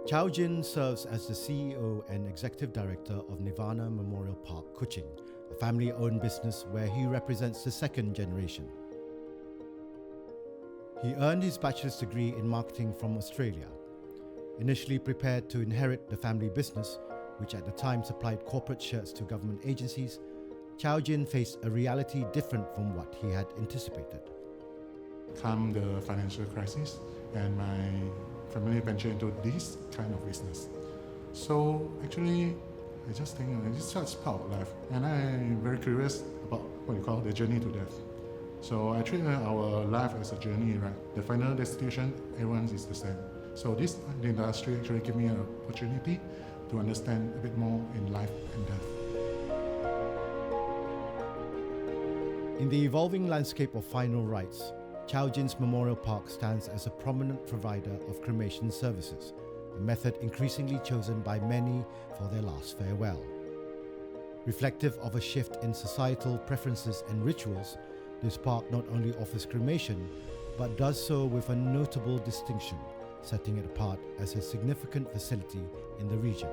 Chow Jin serves as the CEO and Executive Director of Nirvana Memorial Park, Kuching, a family-owned business where he represents the second generation. He earned his bachelor's degree in marketing from Australia. Initially prepared to inherit the family business, which at the time supplied corporate shirts to government agencies, Chow Jin faced a reality different from what he had anticipated. Come the financial crisis, and my family ventured into this kind of business. So actually, I just think it's just part of life, and I'm very curious about what you call the journey to death. So I treat our life as a journey, right? The final destination, everyone is the same. So the industry actually gave me an opportunity to understand a bit more in life and death. In the evolving landscape of final rites, Chow Jin's Memorial Park stands as a prominent provider of cremation services, a method increasingly chosen by many for their last farewell. Reflective of a shift in societal preferences and rituals, this park not only offers cremation, but does so with a notable distinction, setting it apart as a significant facility in the region.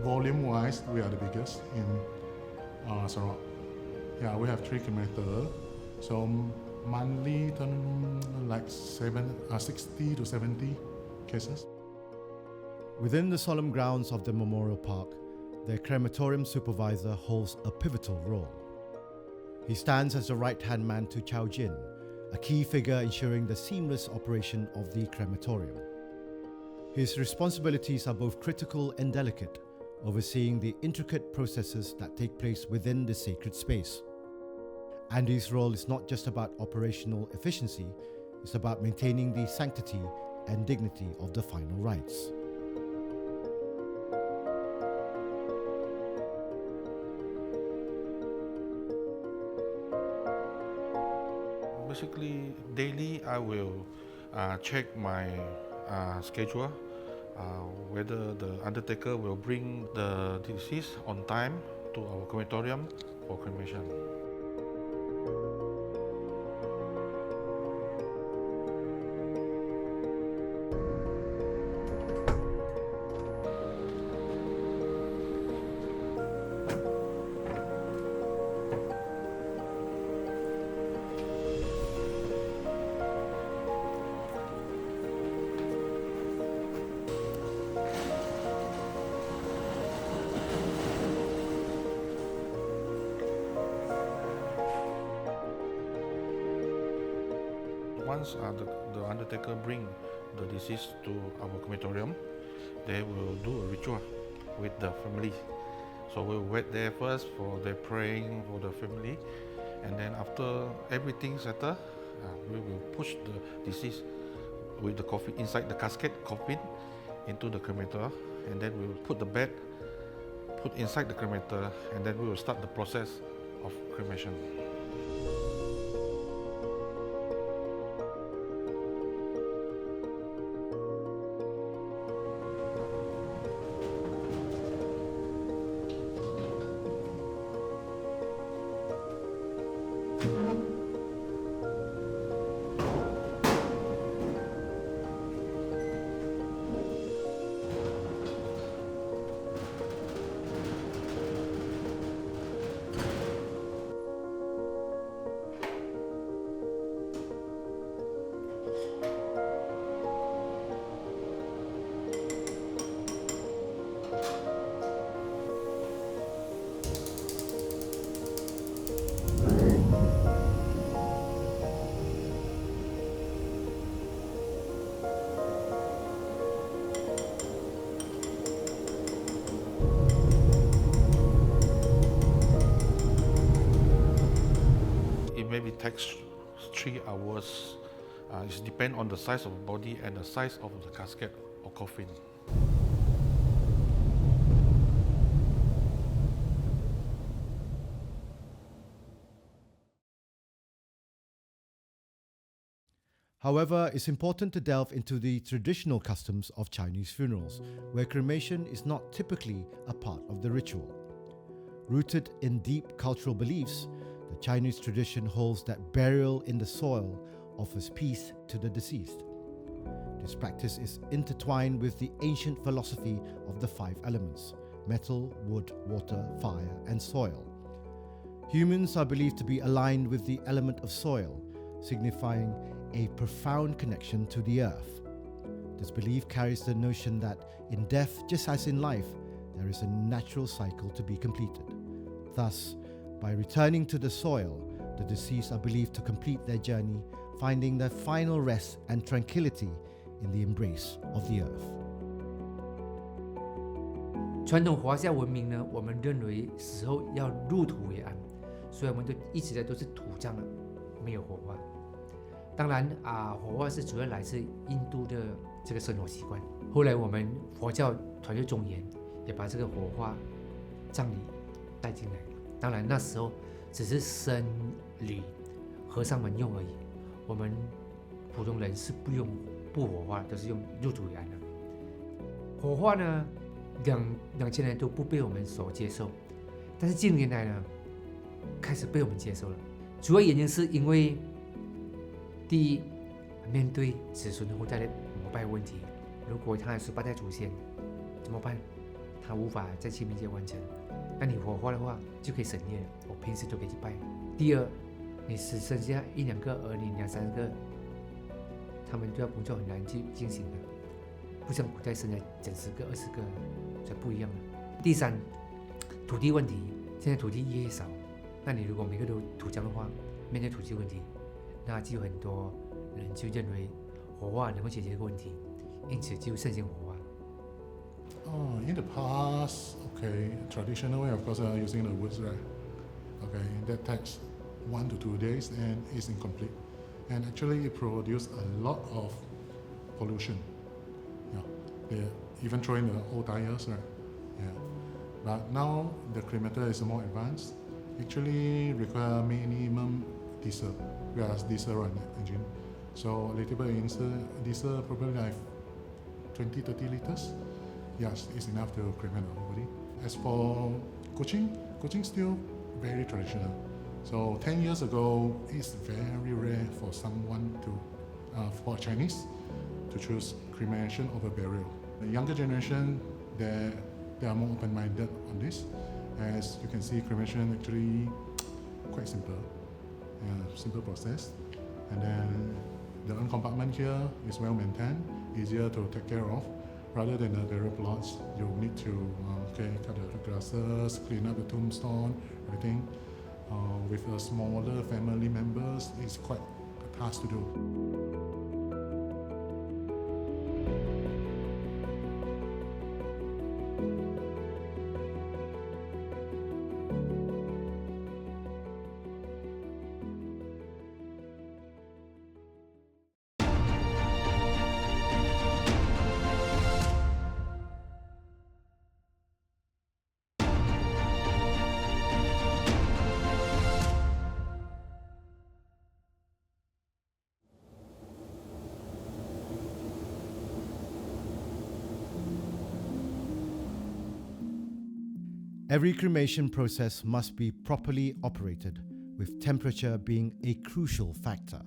Volume-wise, we are the biggest in Sarawak. Yeah, we have 3 crematories. So monthly turn like 60 to 70 cases. Within the solemn grounds of the Memorial Park, the crematorium supervisor holds a pivotal role. He stands as the right-hand man to Chow Jin, a key figure ensuring the seamless operation of the crematorium. His responsibilities are both critical and delicate, overseeing the intricate processes that take place within the sacred space. Andy's role is not just about operational efficiency, it's about maintaining the sanctity and dignity of the final rites. Basically, daily I will check my schedule, whether the undertaker will bring the deceased on time to our crematorium for cremation. Once the undertaker bring the deceased to our crematorium, they will do a ritual with the family. So we'll wait there first for the praying for the family, and then after everything settled, we will push the deceased with the coffin inside the casket coffin into the cremator, and then we will put the bed inside the cremator, and then we will start the process of cremation. Maybe takes 3 hours. It depends on the size of the body and the size of the casket or coffin. However, it's important to delve into the traditional customs of Chinese funerals, where cremation is not typically a part of the ritual. Rooted in deep cultural beliefs, the Chinese tradition holds that burial in the soil offers peace to the deceased. This practice is intertwined with the ancient philosophy of the 5 elements: metal, wood, water, fire, and soil. Humans are believed to be aligned with the element of soil, signifying a profound connection to the earth. This belief carries the notion that in death, just as in life, there is a natural cycle to be completed. Thus, by returning to the soil, the deceased are believed to complete their journey, finding their final rest and tranquility in the embrace of the earth. 传统华夏文明呢，我们认为死后要入土为安，所以我们一直都是土葬了，没有火化。当然火化是主要来自印度的这个生活习惯。后来我们佛教传入中原，也把这个火化葬礼带进来。当然那时候只是僧侣和尚们用而已，我们普通人是不火化，都是用入土为安的。火化呢，2000年都不被我们所接受，但是近年来呢，开始被我们接受了。主要原因是因为，第一，面对子孙后代的膜拜问题，如果他是8代祖先，怎么办？他无法在清明节完成，那你火化的话就可以省略了，我平时都可以去拜。第二，你只剩下1、2个儿女、2、3个，他们都要工作很难去进行的，不像古代生来整10个、20个，这不一样的。第三，土地问题，现在土地越少，那你如果每个都土葬的话，面对土地问题，那就有很多人就认为火化能够解决这个问题，因此就盛行火化。In the past, okay, traditional way, of course, using the woods, right? Okay, that takes 1 to 2 days and is incomplete. And actually, it produces a lot of pollution. Yeah, they even throw in the old tires, right? Yeah, but now the cremator is more advanced. Actually, require minimum diesel, whereas diesel run engine. So a little bit in diesel, probably like 20-30 liters. Yes, it's enough to cremate the whole body. As for coaching still very traditional. So 10 years ago, it's very rare for someone for Chinese, to choose cremation over burial. The younger generation, they are more open-minded on this. As you can see, cremation actually quite simple, simple process. And then the urn compartment here is well maintained, easier to take care of. Rather than the burial plots, you need to cut the grasses, clean up the tombstone, everything. With a smaller family members, it's quite a task to do. Every cremation process must be properly operated, with temperature being a crucial factor.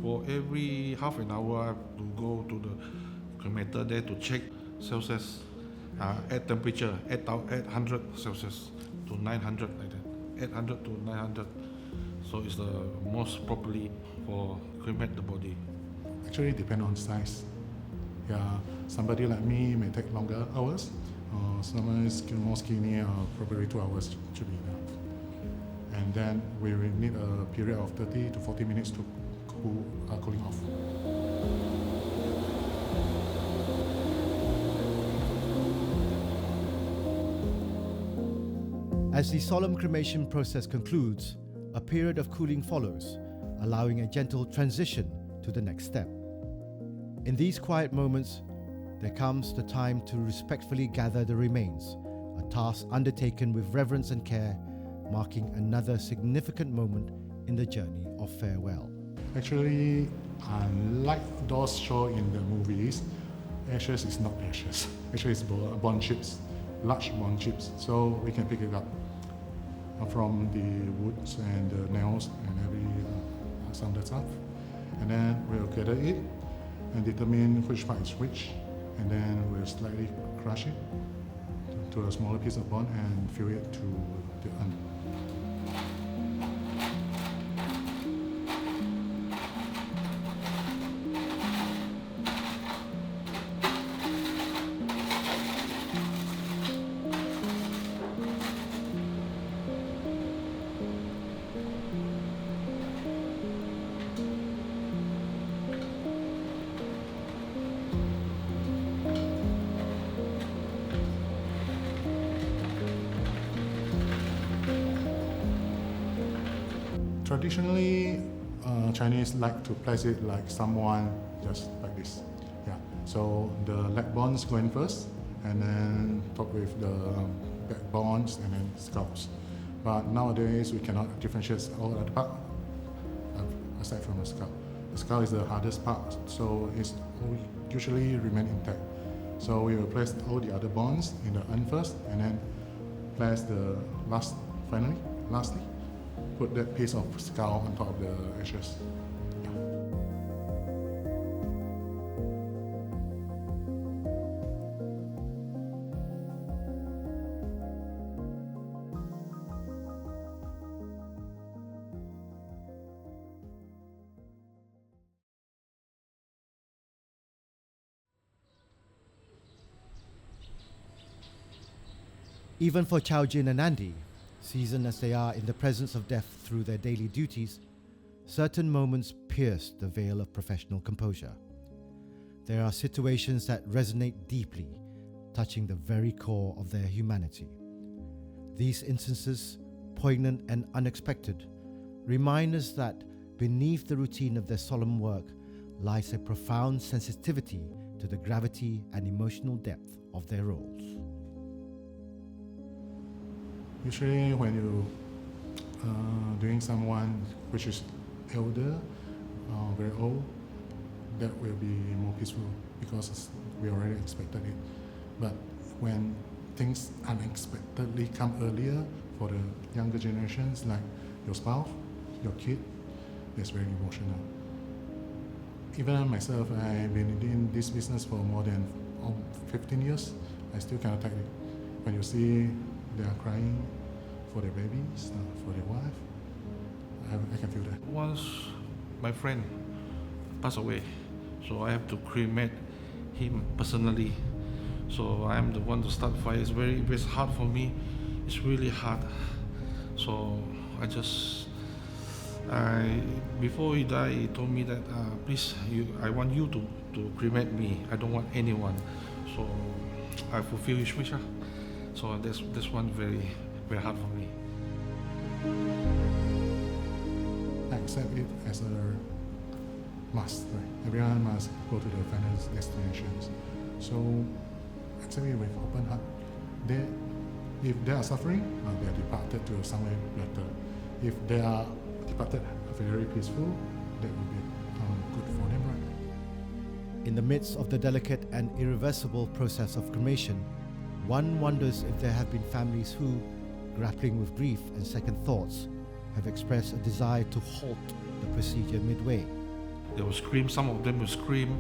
For every half an hour, I have to go to the cremator there to check Celsius, add temperature, 800 Celsius to 900 like that, 800 to 900. So it's the most properly for cremate the body. Actually, depend on size. Yeah, somebody like me may take longer hours. Someone is more skinny, probably 2 hours should be enough. And then we will need a period of 30 to 40 minutes to cooling off. As the solemn cremation process concludes, a period of cooling follows, allowing a gentle transition to the next step. In these quiet moments, there comes the time to respectfully gather the remains, a task undertaken with reverence and care, marking another significant moment in the journey of farewell. Actually, unlike those shown in the movies, ashes is not ashes. Actually, it's bone chips, large bond chips, so we can pick it up from the woods and the nails and some of that stuff. And then we'll gather it and determine which part is which, and then we'll slightly crush it to a smaller piece of bond and fill it to the urn. Traditionally, Chinese like to place it like someone just like this. Yeah. So the leg bones go in first, and then top with the back bones, and then scalps. But nowadays we cannot differentiate all the part aside from the skull. The skull is the hardest part, so it usually remain intact. So we will place all the other bones in the urn first, and then place the lastly, put that piece of skull on top of the ashes. Yeah. Even for Chow Jin and Andy, seasoned as they are in the presence of death through their daily duties, certain moments pierce the veil of professional composure. There are situations that resonate deeply, touching the very core of their humanity. These instances, poignant and unexpected, remind us that beneath the routine of their solemn work lies a profound sensitivity to the gravity and emotional depth of their roles. Usually when you doing someone which is elder, very old, that will be more peaceful because we already expected it. But when things unexpectedly come earlier for the younger generations, like your spouse, your kid, that's very emotional. Even myself, I've been in this business for more than 15 years. I still cannot take it. When you see they are crying for their babies, for their wife, I can feel that. Once my friend passed away, so I have to cremate him personally. So I am the one to start fire. It's very hard for me. It's really hard. So before he died, he told me that please, I want you to cremate me. I don't want anyone. So I fulfill his wish. So that's one very hard for me. I accept it as a must, right? Everyone must go to the final destinations. So accept it with open heart. If they are suffering, they are departed to somewhere better. If they are departed very peaceful, that will be good for them, right? In the midst of the delicate and irreversible process of cremation, one wonders if there have been families who, grappling with grief and second thoughts, have expressed a desire to halt the procedure midway. They will scream, some of them will scream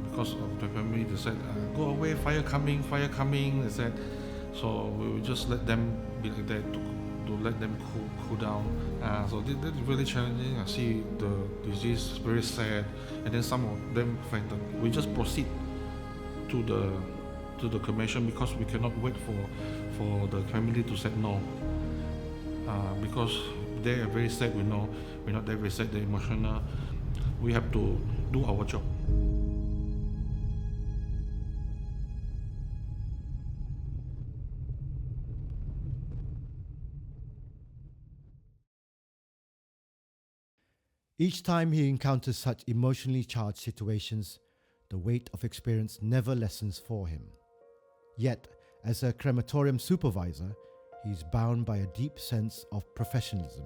because of the family. They said, go away, fire coming, they said. So we will just let them be like that to let them cool down. So that's really challenging. I see the disease very sad, and then some of them find that we just proceed to the cremation because we cannot wait for the family to say no. Because they are very sad, we know. We're not that very sad, they're emotional. We have to do our job. Each time he encounters such emotionally charged situations, the weight of experience never lessens for him. Yet, as a crematorium supervisor, he is bound by a deep sense of professionalism.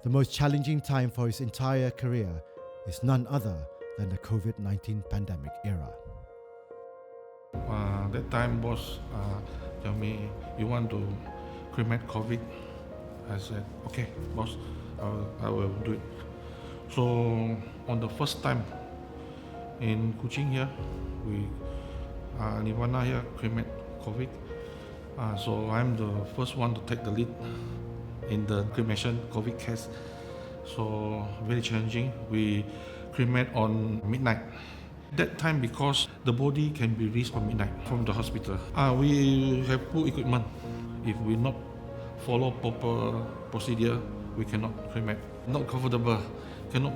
The most challenging time for his entire career is none other than the COVID-19 pandemic era. That time boss tell me, you want to cremate COVID? I said, okay, boss, I will do it. So on the first time in Kuching here, we Nirvana here cremate COVID. So I'm the first one to take the lead in the cremation COVID case. So very challenging. We cremate on midnight. That time, because the body can be released on midnight from the hospital. We have full equipment. If we not follow proper procedure, we cannot cremate. Not comfortable, cannot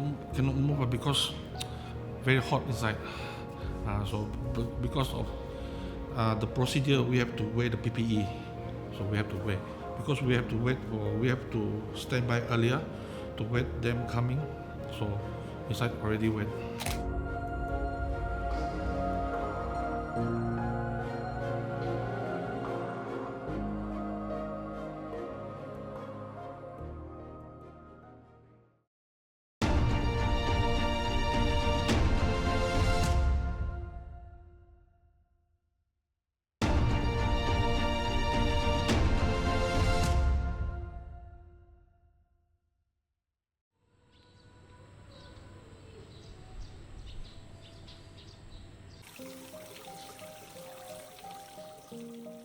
move because very hot inside. So because of the procedure, we have to wear the PPE. So we have to wear, because we have to wait for, we have to stand by earlier to wait them coming. So inside already wet.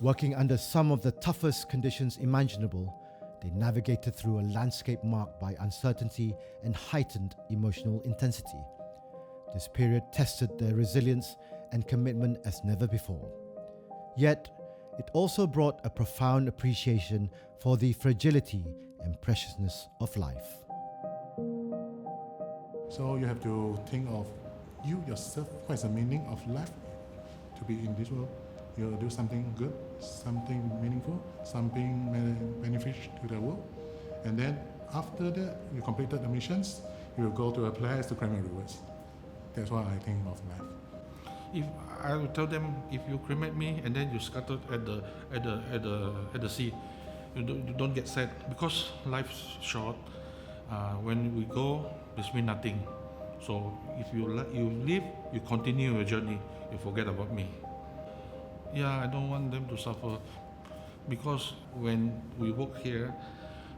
Working under some of the toughest conditions imaginable, they navigated through a landscape marked by uncertainty and heightened emotional intensity. This period tested their resilience and commitment as never before. Yet, it also brought a profound appreciation for the fragility and preciousness of life. So you have to think of you yourself. What is the meaning of life to be in this world? You do something good, something meaningful, something beneficial to the world. And then after that, you completed the missions, you will go to a place to claim your rewards. That's what I think of life. If I will tell them, if you cremate me and then you scatter at the sea, you don't get sad, because life's short. When we go, this means nothing. So if you live, you continue your journey. You forget about me. Yeah, I don't want them to suffer, because when we work here,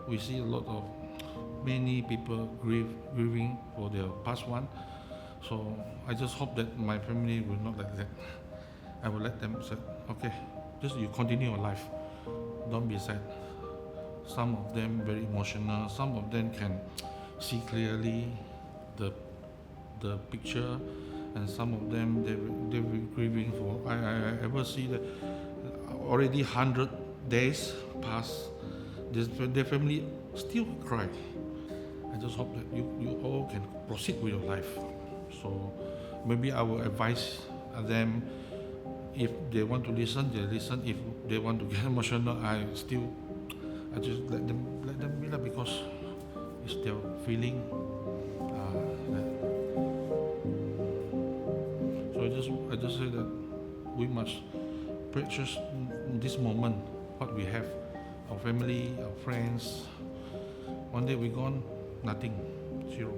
we see a lot of many people grieving for their past one. So I just hope that my family will not like that. I will let them say, okay, just you continue your life. Don't be sad. Some of them very emotional. Some of them can see clearly the picture, and some of them they were grieving for. I ever see that already 100 days pass. Their family still cry. I just hope that you all can proceed with your life. So maybe I will advise them, if they want to listen, they listen. If they want to get emotional, I just let them be, because it's their feeling. So I just say that we must precious this moment, what we have, our family, our friends. One day we gone, nothing, zero.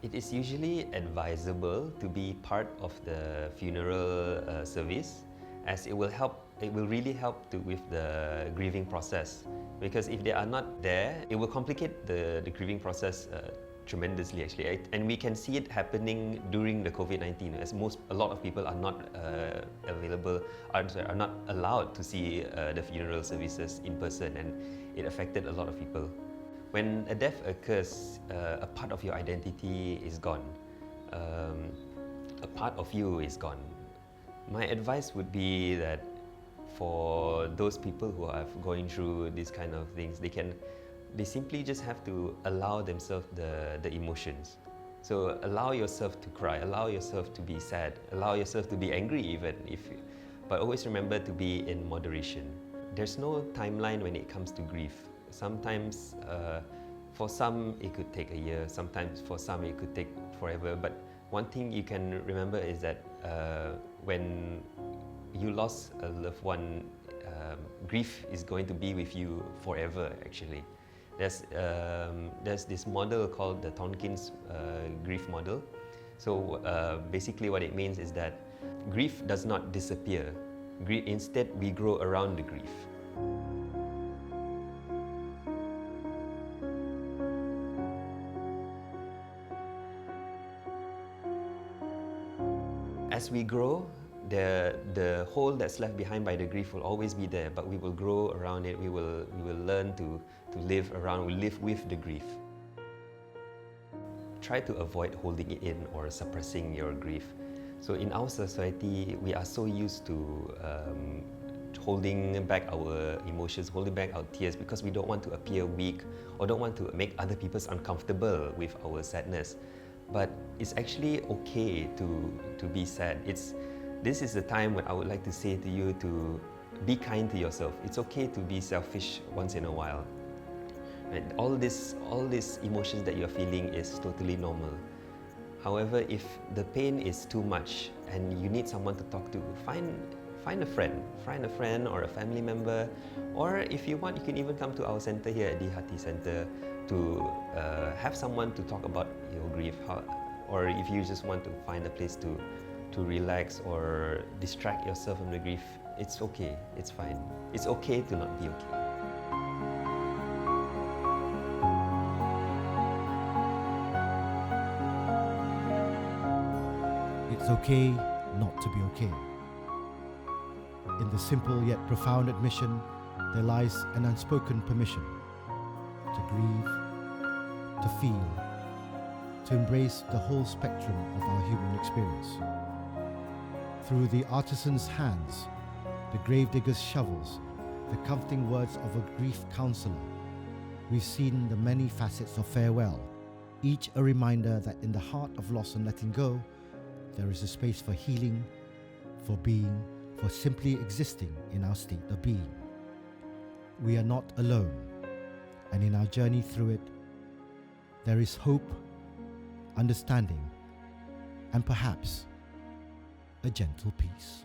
It is usually advisable to be part of the funeral service, as it will really help with the grieving process. Because if they are not there, it will complicate the grieving process tremendously, actually. And we can see it happening during the COVID-19, as a lot of people are not are not allowed to see the funeral services in person, and it affected a lot of people. When a death occurs, a part of your identity is gone. A part of you is gone. My advice would be that for those people who are going through these kind of things, they simply just have to allow themselves the emotions. So allow yourself to cry, allow yourself to be sad, allow yourself to be angry even, but always remember to be in moderation. There's no timeline when it comes to grief. Sometimes for some it could take a year, sometimes for some it could take forever. But one thing you can remember is that when you lost a loved one, grief is going to be with you forever actually. There's this model called the Tonkin's grief model. So basically what it means is that grief does not disappear. Instead, we grow around the grief. As we grow, the hole that's left behind by the grief will always be there, but we will grow around it. We will learn to live around, we live with the grief. Try to avoid holding it in or suppressing your grief. So in our society, we are so used to holding back our emotions, holding back our tears because we don't want to appear weak or don't want to make other people uncomfortable with our sadness. But it's actually okay to be sad. This is the time when I would like to say to you to be kind to yourself. It's okay to be selfish once in a while. Right? All these emotions that you're feeling is totally normal. However, if the pain is too much and you need someone to talk to, find a friend or a family member, or if you want, you can even come to our center here at the Hati Center to have someone to talk about your grief, or if you just want to find a place to relax or distract yourself from the grief, it's okay, it's fine. It's okay to not be okay. It's okay not to be okay. In the simple yet profound admission, there lies an unspoken permission to grieve, to feel, to embrace the whole spectrum of our human experience. Through the artisan's hands, the gravedigger's shovels, the comforting words of a grief counselor, we've seen the many facets of farewell, each a reminder that in the heart of loss and letting go, there is a space for healing, for being, for simply existing in our state of being. We are not alone, and in our journey through it, there is hope, understanding, and perhaps a gentle peace.